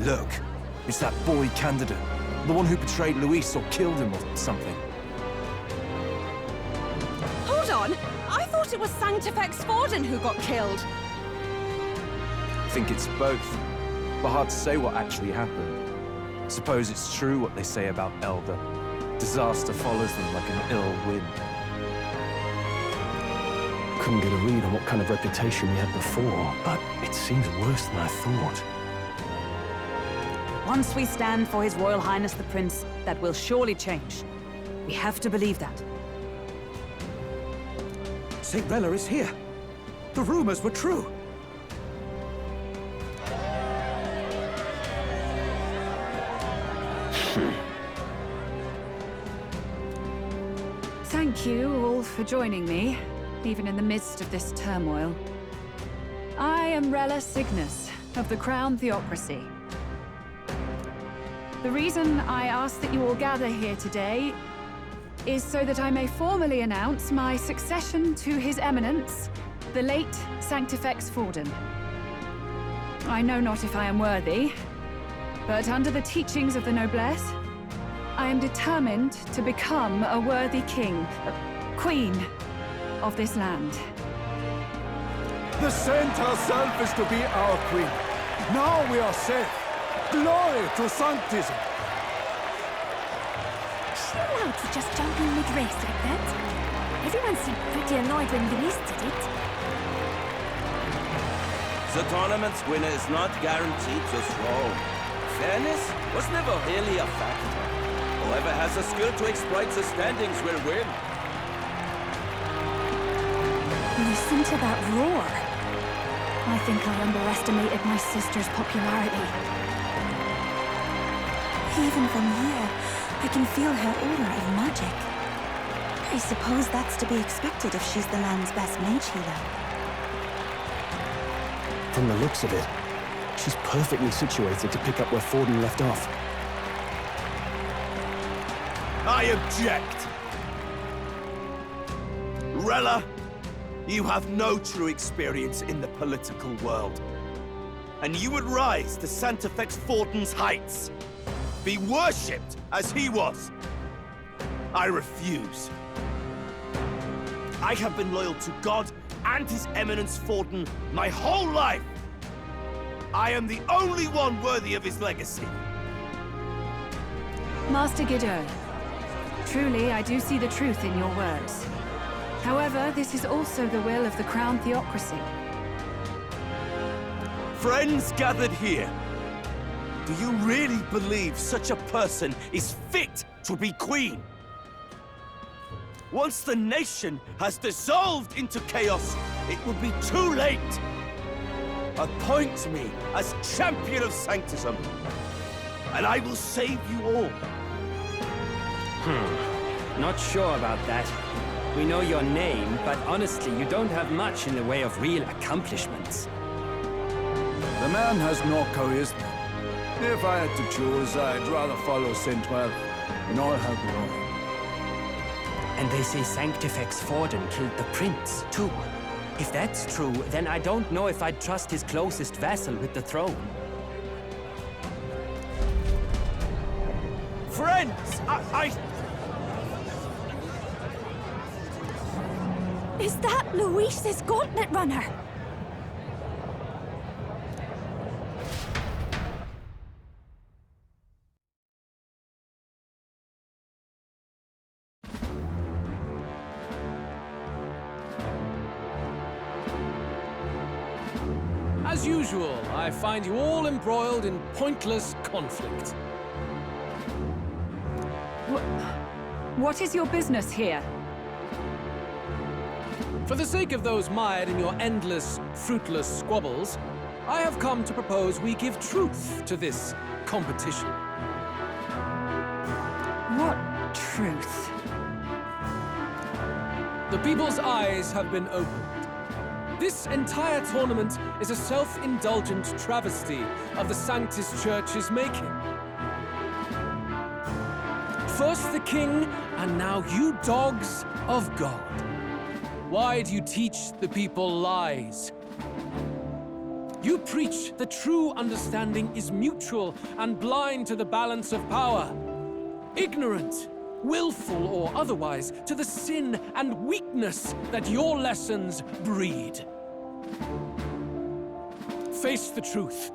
Look, it's that boy candidate. The one who betrayed Luis or killed him or something. Hold on! I thought it was Sanctifex Forden who got killed. I think it's both. But hard to say what actually happened. Suppose it's true what they say about Elder. Disaster follows them like an ill wind. Couldn't get a read on what kind of reputation we had before, but it seems worse than I thought. Once we stand for His Royal Highness the Prince, that will surely change. We have to believe that. St. Rella is here. The rumors were true. Thank you all for joining me, even in the midst of this turmoil. I am Rella Cygnus of the Crown Theocracy. The reason I ask that you all gather here today is so that I may formally announce my succession to His Eminence, the late Sanctifex Forden. I know not if I am worthy, but under the teachings of the noblesse, I am determined to become a worthy king, queen of this land. The Saint herself is to be our queen. Now we are safe. Glory to Sanctism. Is she allowed to just jump in mid-race like that? Everyone seemed pretty annoyed when Luis did it. The tournament's winner is not guaranteed to throw. Fairness was never really a factor. Whoever has the skill to exploit the standings will win. Listen to that roar. I think I underestimated my sister's popularity. Even from here, I can feel her aura of magic. I suppose that's to be expected if she's the land's best mage healer. From the looks of it, she's perfectly situated to pick up where Forden left off. I object! Rella, you have no true experience in the political world. And you would rise to Sanctifex Forden's heights. Be worshipped as he was. I refuse. I have been loyal to God and His Eminence Forden my whole life. I am the only one worthy of his legacy. Master Guido, truly I do see the truth in your words. However, this is also the will of the Crown Theocracy. Friends gathered here, do you really believe such a person is fit to be queen? Once the nation has dissolved into chaos, it will be too late. Appoint me as champion of Sanctism, and I will save you all. Not sure about that. We know your name, but honestly, you don't have much in the way of real accomplishments. The man has no charisma. If I had to choose, I'd rather follow St. Rella in all her glory. And they say Sanctifex Forden killed the prince, too. If that's true, then I don't know if I'd trust his closest vassal with the throne. Friends, Is that Luis's Gauntlet Runner? As usual, I find you all embroiled in pointless conflict. What is your business here? For the sake of those mired in your endless, fruitless squabbles, I have come to propose we give truth to this competition. What truth? The people's eyes have been opened. This entire tournament is a self-indulgent travesty of the Sanctus Church's making. First the king, and now you dogs of God. Why do you teach the people lies? You preach that true understanding is mutual and blind to the balance of power. Ignorant, willful or otherwise, to the sin and weakness that your lessons breed. Face the truth.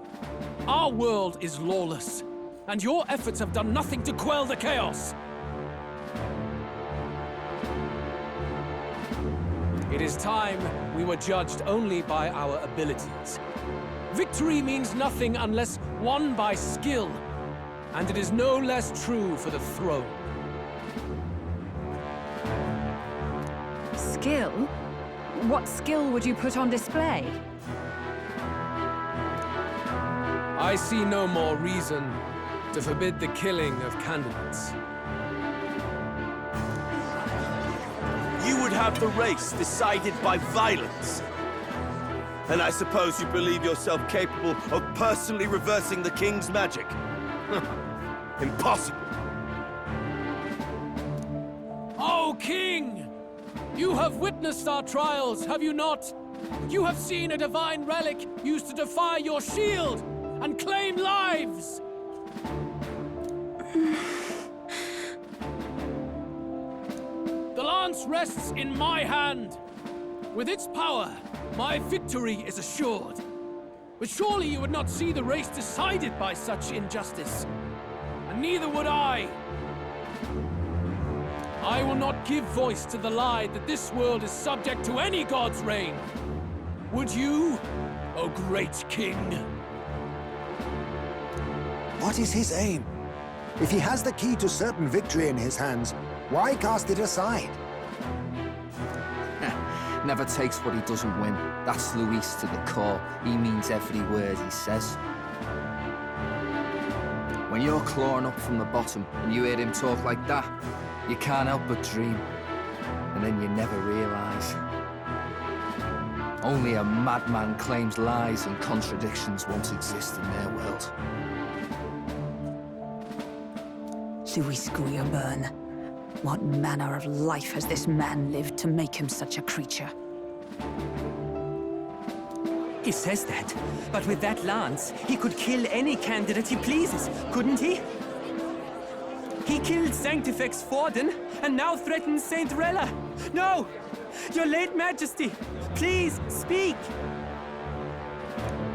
Our world is lawless, and your efforts have done nothing to quell the chaos. It is time we were judged only by our abilities. Victory means nothing unless won by skill, and it is no less true for the throne. Skill? What skill would you put on display? I see no more reason to forbid the killing of candidates. You would have the race decided by violence. And I suppose you believe yourself capable of personally reversing the king's magic? Impossible. O King! You have witnessed our trials, have you not? You have seen a divine relic used to defy your shield and claim lives! The lance rests in my hand. With its power, my victory is assured. But surely you would not see the race decided by such injustice. And neither would I. I will not give voice to the lie that this world is subject to any god's reign. Would you, O great king? What is his aim? If he has the key to certain victory in his hands, why cast it aside? Never takes what he doesn't win. That's Luis to the core. He means every word he says. When you're clawing up from the bottom and you hear him talk like that, you can't help but dream. And then you never realize. Only a madman claims lies and contradictions won't exist in their world. Luis Grierburn. What manner of life has this man lived to make him such a creature? He says that, but with that lance, he could kill any candidate he pleases, couldn't he? He killed Sanctifex Forden, and now threatens Saint Rella. No! Your late Majesty, please, speak!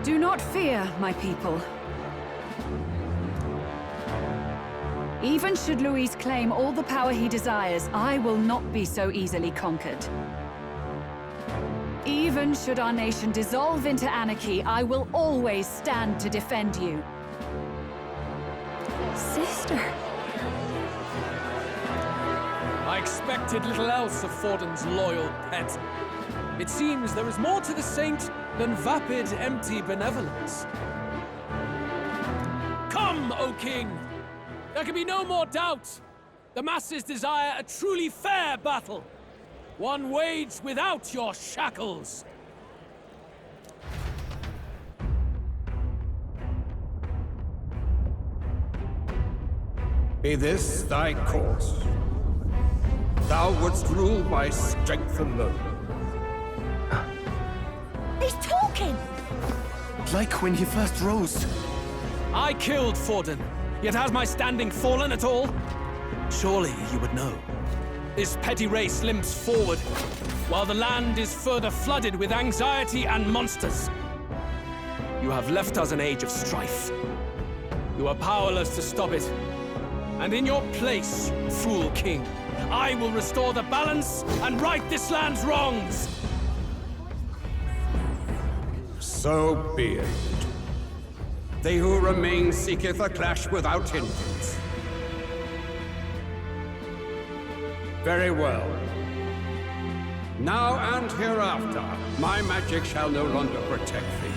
Do not fear, my people. Even should Luis claim all the power he desires, I will not be so easily conquered. Even should our nation dissolve into anarchy, I will always stand to defend you. Sister. I expected little else of Forden's loyal pet. It seems there is more to the saint than vapid, empty benevolence. Come, O King! There can be no more doubt. The masses desire a truly fair battle. One waged without your shackles. Be this thy course. Thou wouldst rule by strength alone. He's talking! Like when he first rose. I killed Forden. Yet has my standing fallen at all? Surely you would know. This petty race limps forward, while the land is further flooded with anxiety and monsters. You have left us an age of strife. You are powerless to stop it. And in your place, fool king, I will restore the balance and right this land's wrongs! So be it. They who remain seeketh a clash without hindrance. Very well. Now and hereafter, my magic shall no longer protect thee.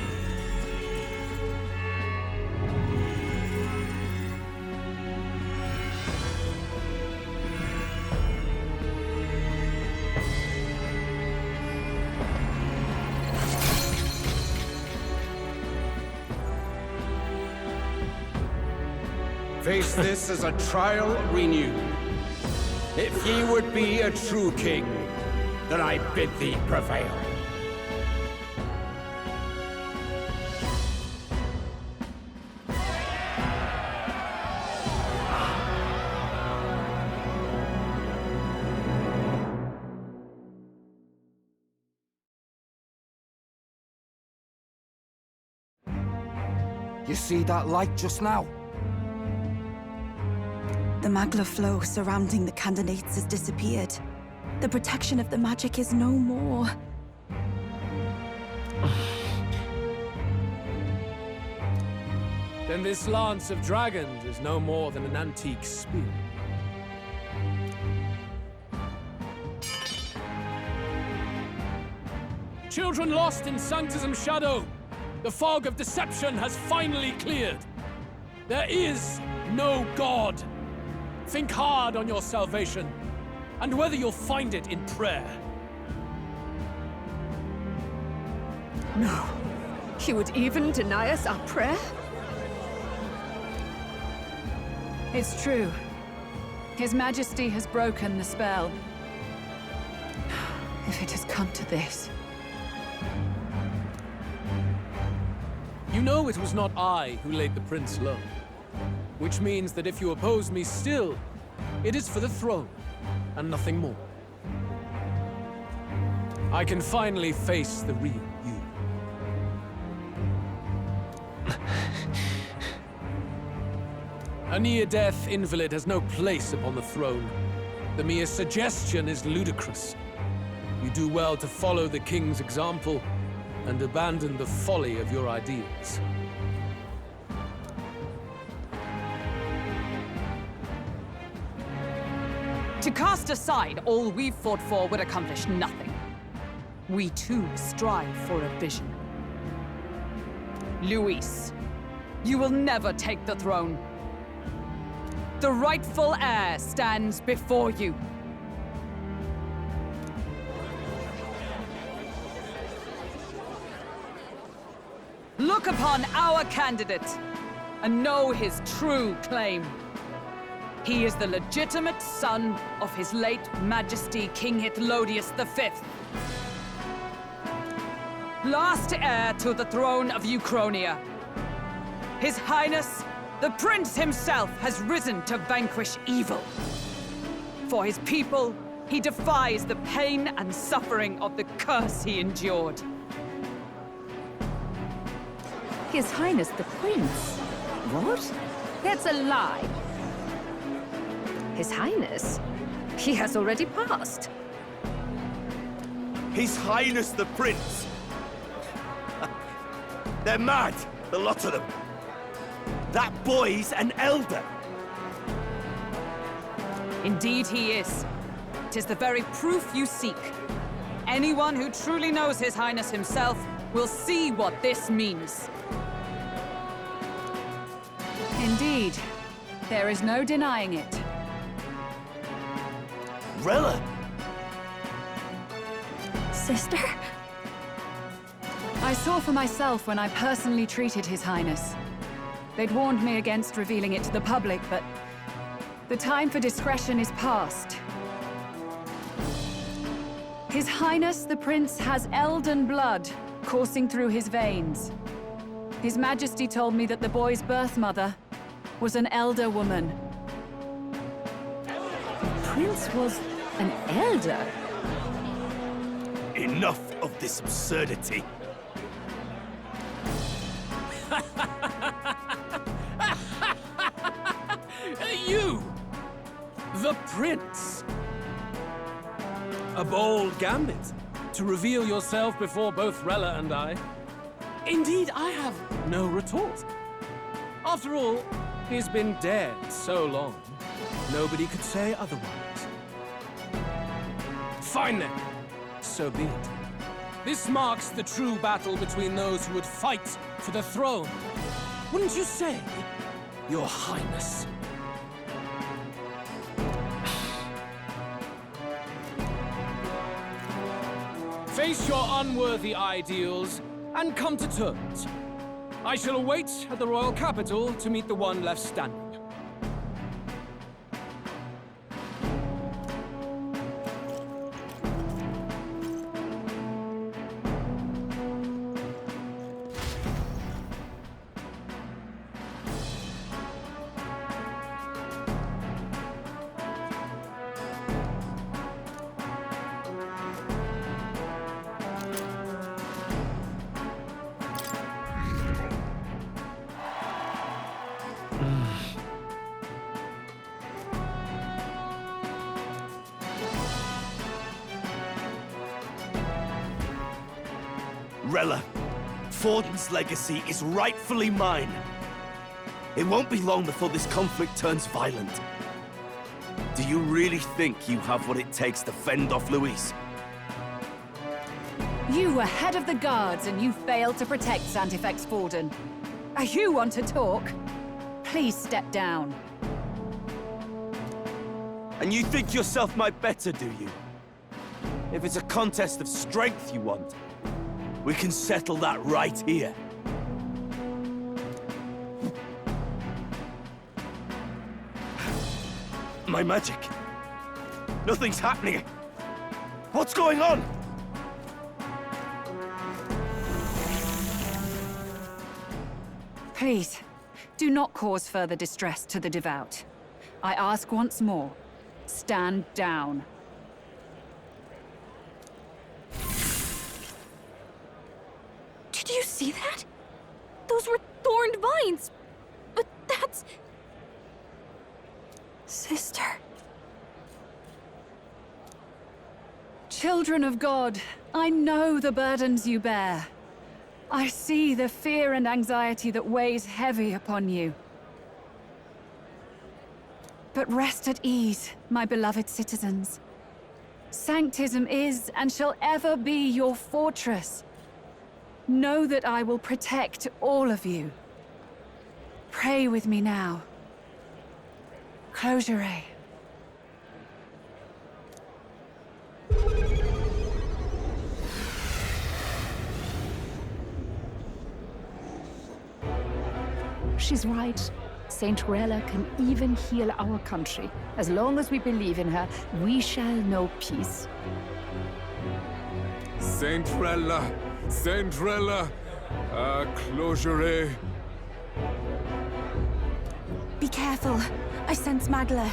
Face this as a trial renewed. If ye would be a true king, then I bid thee prevail. You see that light just now? The magla flow surrounding the candidates has disappeared. The protection of the magic is no more. Then this Lance of Dragons is no more than an antique spear. Children lost in Sanctism's shadow! The fog of deception has finally cleared! There is no God! Think hard on your salvation, and whether you'll find it in prayer. No. He would even deny us our prayer? It's true. His Majesty has broken the spell. If it has come to this... You know it was not I who laid the prince low. Which means that if you oppose me still, it is for the throne, and nothing more. I can finally face the real you. A near-death invalid has no place upon the throne. The mere suggestion is ludicrous. You do well to follow the king's example and abandon the folly of your ideals. To cast aside all we've fought for would accomplish nothing. We too strive for a vision. Luis, you will never take the throne. The rightful heir stands before you. Look upon our candidate and know his true claim. He is the legitimate son of his late Majesty King Hytlodius V. Last heir to the throne of Euchronia. His Highness, the Prince himself, has risen to vanquish evil. For his people, he defies the pain and suffering of the curse he endured. His Highness the Prince? What? That's a lie. His Highness? He has already passed. His Highness the Prince! They're mad, the lot of them. That boy's an elder. Indeed he is. 'Tis the very proof you seek. Anyone who truly knows His Highness himself will see what this means. Indeed. There is no denying it. Rella! Sister? I saw for myself when I personally treated His Highness. They'd warned me against revealing it to the public, but the time for discretion is past. His Highness the Prince has elden blood coursing through his veins. His Majesty told me that the boy's birth mother was an elder woman. The Prince was an elder? Enough of this absurdity. You! The Prince! A bold gambit to reveal yourself before both Rella and I. Indeed, I have no retort. After all, he's been dead so long, nobody could say otherwise. Fine then, so be it. This marks the true battle between those who would fight for the throne. Wouldn't you say, Your Highness? Face your unworthy ideals and come to terms. I shall await at the royal capital to meet the one left standing. Rella, Forden's legacy is rightfully mine. It won't be long before this conflict turns violent. Do you really think you have what it takes to fend off Luis? You were head of the guards and you failed to protect Santifex Forden. You want to talk? Please step down. And you think yourself my better, do you? If it's a contest of strength you want, we can settle that right here. My magic. Nothing's happening. What's going on? Please, do not cause further distress to the devout. I ask once more, stand down. Did you see that? Those were thorned vines. But that's... Sister. Children of God, I know the burdens you bear. I see the fear and anxiety that weighs heavy upon you. But rest at ease, my beloved citizens. Sanctism is and shall ever be your fortress. Know that I will protect all of you. Pray with me now. Close your eyes. She's right. Saint Rella can even heal our country. As long as we believe in her, we shall know peace. Saint Rella! Saint Rella! Closure. Be careful. I sense Magla.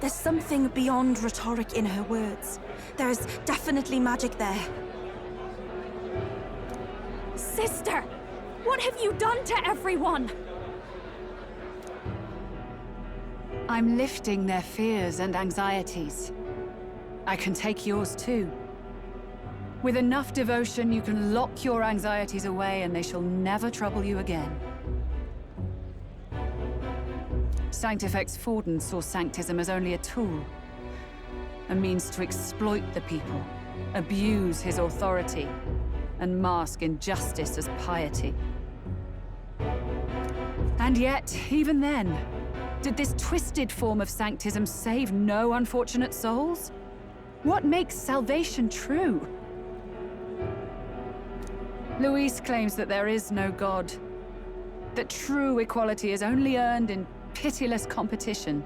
There's something beyond rhetoric in her words. There's definitely magic there. Sister! What have you done to everyone? I'm lifting their fears and anxieties. I can take yours too. With enough devotion, you can lock your anxieties away and they shall never trouble you again. Sanctifex Forden saw Sanctism as only a tool. A means to exploit the people, abuse his authority, and mask injustice as piety. And yet, even then, did this twisted form of Sanctism save no unfortunate souls? What makes salvation true? Luis claims that there is no God, that true equality is only earned in pitiless competition.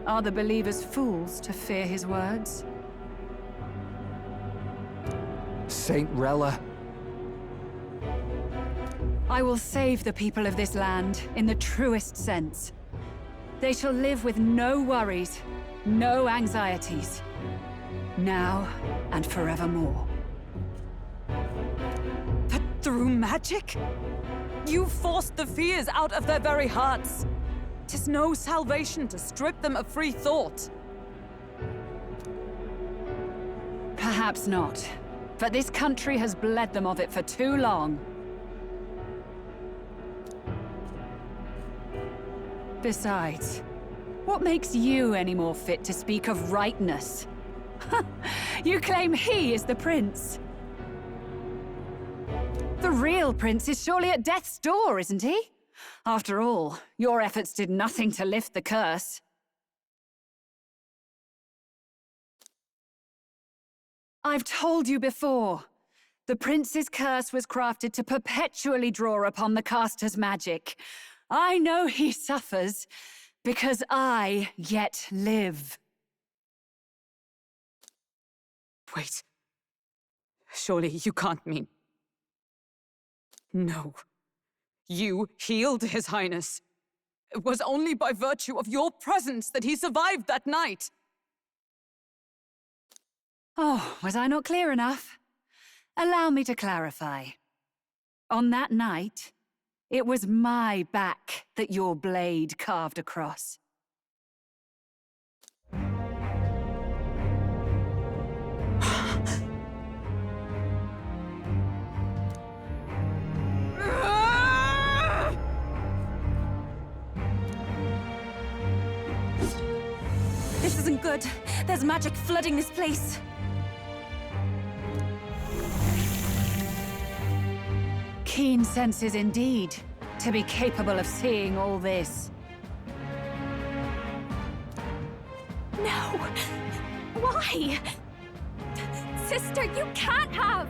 Are the believers fools to fear his words? Saint Rella. I will save the people of this land in the truest sense. They shall live with no worries, no anxieties, now and forevermore. But through magic? You forced the fears out of their very hearts. 'Tis no salvation to strip them of free thought. Perhaps not, but this country has bled them of it for too long. Besides, what makes you any more fit to speak of rightness? You claim he is the prince. The real prince is surely at death's door, isn't he? After all, your efforts did nothing to lift the curse. I've told you before. The prince's curse was crafted to perpetually draw upon the caster's magic. I know he suffers, because I yet live. Wait. Surely you can't mean... No. You healed His Highness. It was only by virtue of your presence that he survived that night. Oh, was I not clear enough? Allow me to clarify. On that night, it was my back that your blade carved across. There's magic flooding this place. Keen senses indeed, to be capable of seeing all this. No! Why? Sister, you can't have!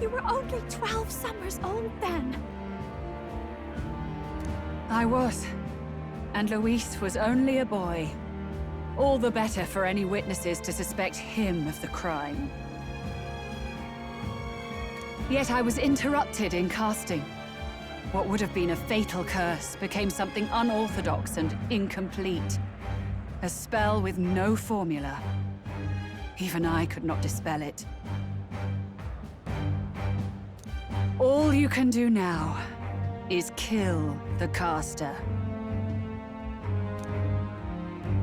You were only 12 summers old then. I was. And Luis was only a boy. All the better for any witnesses to suspect him of the crime. Yet I was interrupted in casting. What would have been a fatal curse became something unorthodox and incomplete. A spell with no formula. Even I could not dispel it. All you can do now is kill the caster.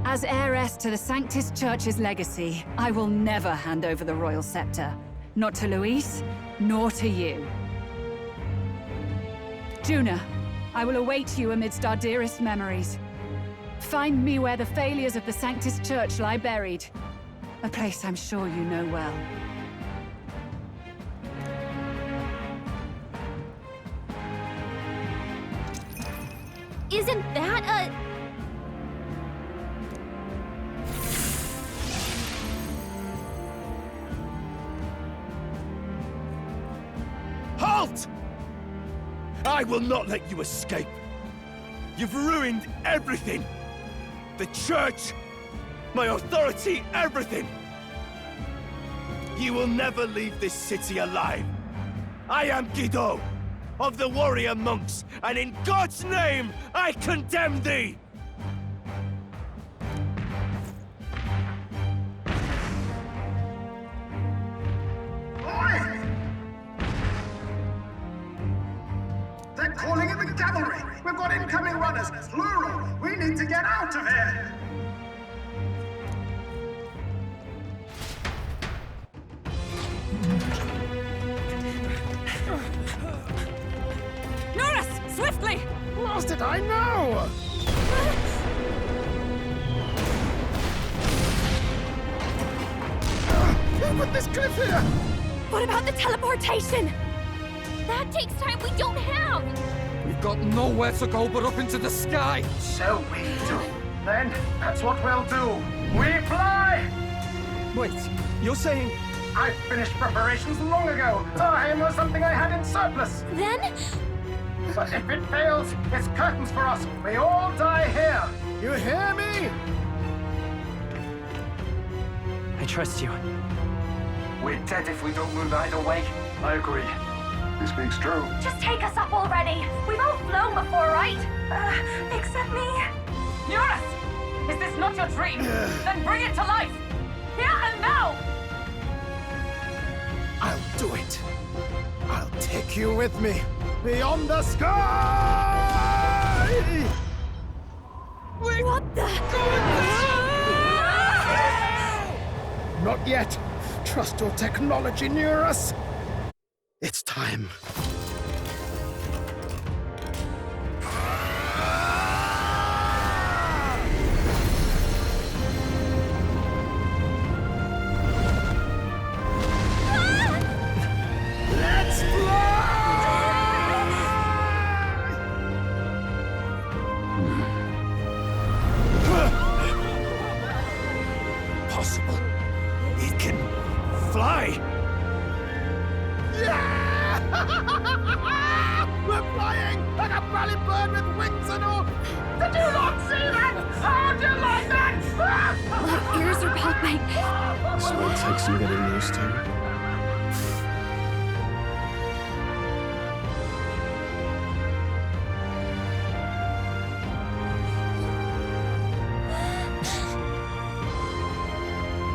As heiress to the Sanctus Church's legacy, I will never hand over the royal scepter. Not to Luis, nor to you. Juna, I will await you amidst our dearest memories. Find me where the failures of the Sanctus Church lie buried. A place I'm sure you know well. Isn't that a... Halt! I will not let you escape. You've ruined everything. The church, my authority, everything. You will never leave this city alive. I am Guido, of the warrior monks, and in God's name, I condemn thee! They're calling in the cavalry! We've got incoming runners, plural! We need to get out of here! Norris! Swiftly! Lost it, I know! Who put this cliff here? What about the teleportation? That takes time we don't have! We've got nowhere to go but up into the sky! So we do. Then, that's what we'll do. We fly! Wait, you're saying... I finished preparations long ago. Time was something I had in surplus. Then? But if it fails, it's curtains for us. We all die here. You hear me? I trust you. We're dead if we don't move either way. I agree. This speaks true. Just take us up already. We've all flown before, right? Except me. Eurus! Is this not your dream? Then bring it to life! Here and now! I'll do it. I'll take you with me. Beyond the sky! What the? Not yet. Trust your technology, Neurus. It's time. Let's fly! Possible. It can fly! Yeah! We're flying like a bally bird with wings and all! Did you not see that? How do you like that? My ears are popping. This might take some getting used to.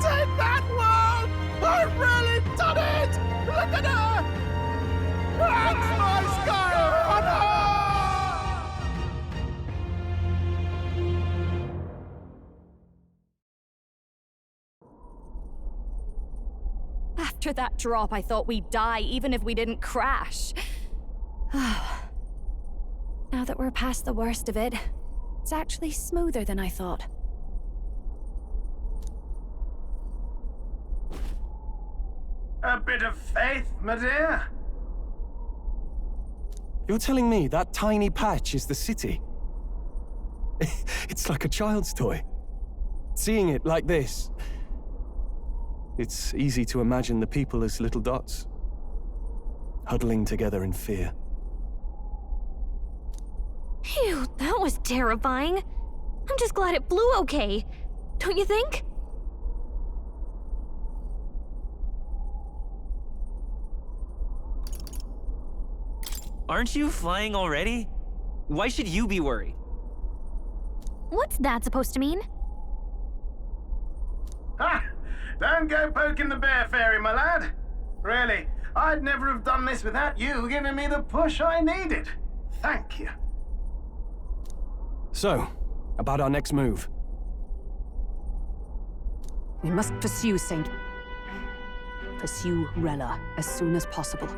Take that, world! I've really done it! Look at her! That's my sky runner! After that drop, I thought we'd die even if we didn't crash. Now that we're past the worst of it, it's actually smoother than I thought. A bit of faith, my dear? You're telling me that tiny patch is the city? It's like a child's toy. Seeing it like this, it's easy to imagine the people as little dots, huddling together in fear. Phew, that was terrifying. I'm just glad it blew okay. Don't you think? Aren't you flying already? Why should you be worried? What's that supposed to mean? Ha! Don't go poking the bear fairy, my lad. Really, I'd never have done this without you giving me the push I needed. Thank you. So, about our next move. We must pursue Rella as soon as possible.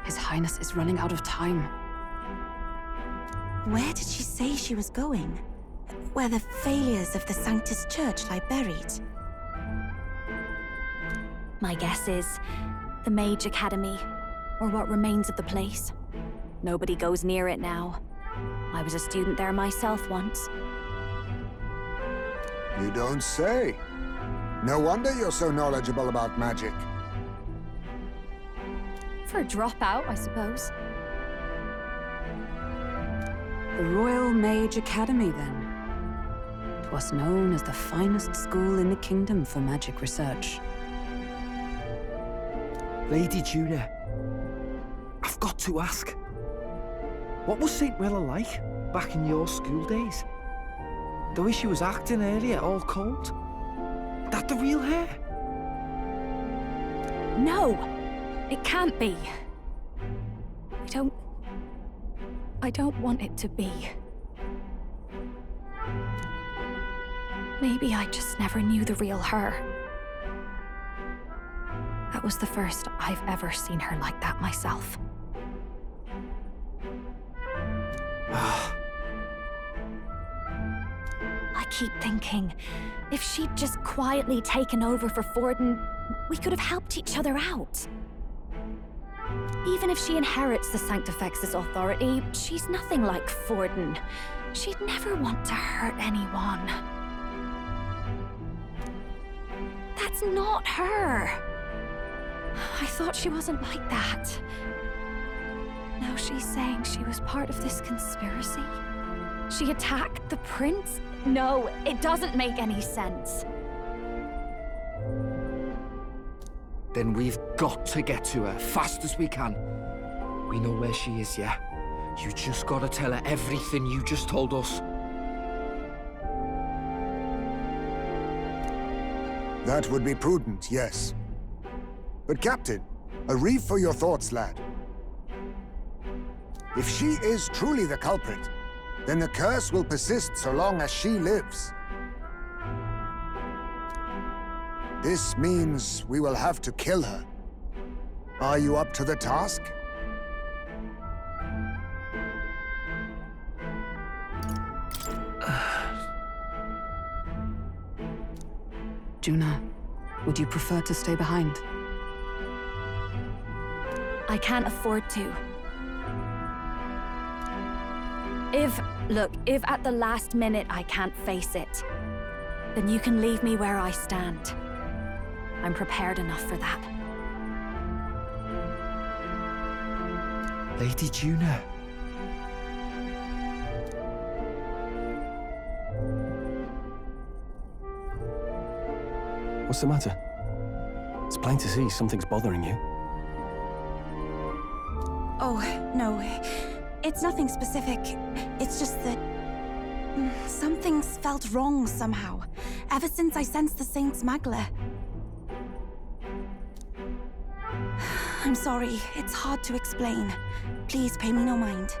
His Highness is running out of time. Where did she say she was going? Where the failures of the Sanctus Church lie buried? My guess is the Mage Academy, or what remains of the place. Nobody goes near it now. I was a student there myself once. You don't say. No wonder you're so knowledgeable about magic. For a dropout, I suppose. The Royal Mage Academy, then. 'Twas known as the finest school in the kingdom for magic research. Lady Juna, I've got to ask. What was St. Rella like back in your school days? The way she was acting earlier, all cold? That the real her? No! It can't be. I don't want it to be. Maybe I just never knew the real her. That was the first I've ever seen her like that myself. I keep thinking, if she'd just quietly taken over for Forden, we could have helped each other out. Even if she inherits the Sanctifex's authority, she's nothing like Forden. She'd never want to hurt anyone. That's not her. I thought she wasn't like that. Now she's saying she was part of this conspiracy? She attacked the prince? No, it doesn't make any sense. Then we've got to get to her fast as we can. We know where she is, yeah? You just gotta tell her everything you just told us. That would be prudent, yes. But Captain, a reef for your thoughts, lad. If she is truly the culprit, then the curse will persist so long as she lives. This means we will have to kill her. Are you up to the task? Juna, would you prefer to stay behind? I can't afford to. If at the last minute I can't face it, then you can leave me where I stand. I'm prepared enough for that. Lady Juna. What's the matter? It's plain to see something's bothering you. Oh, no. It's nothing specific. It's just that... something's felt wrong somehow, ever since I sensed the Saint's Magla. I'm sorry, it's hard to explain. Please pay me no mind.